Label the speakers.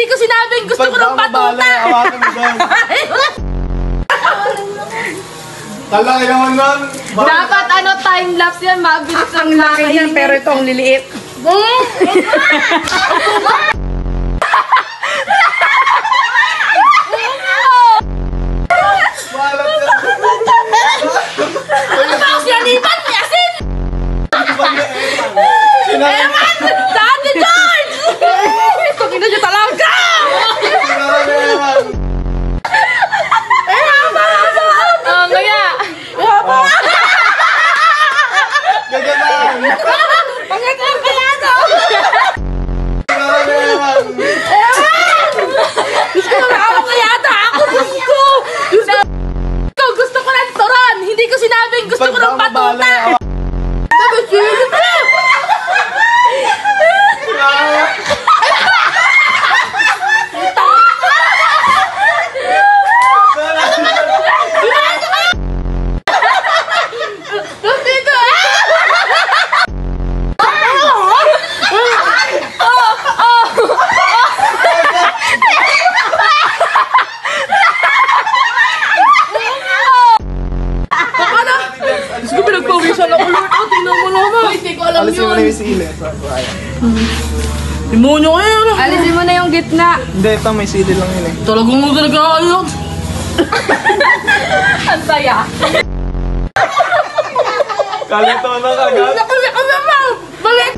Speaker 1: Hindi ko sinabing gusto ko ng patuta.
Speaker 2: Awakan mo doon. Talaki naman nun.
Speaker 1: Dapat ano, time-lapse yan. Mabilis ang laki yan, pero ito ang liliit. Pasyalitan ni Asin! Eman! Saan si George? Tungin na siya talaga! Kaya!
Speaker 2: Gaganan!
Speaker 1: Pagkakang kaya to! Gusto ko na ako kaya to! Ako gusto ko ng turon! Hindi ko sinabing gusto ko ng patuta! Sabi, silip ka!
Speaker 2: Alisin mo na yung sili.
Speaker 1: Demonyo kayo! Alisin mo na yung gitna.
Speaker 2: Hindi, ito may sili lang yun eh.
Speaker 1: Talagang mo talaga ayun. Ang saya.
Speaker 2: Kalito na kagad.
Speaker 1: Nakuya ka naman! Balik!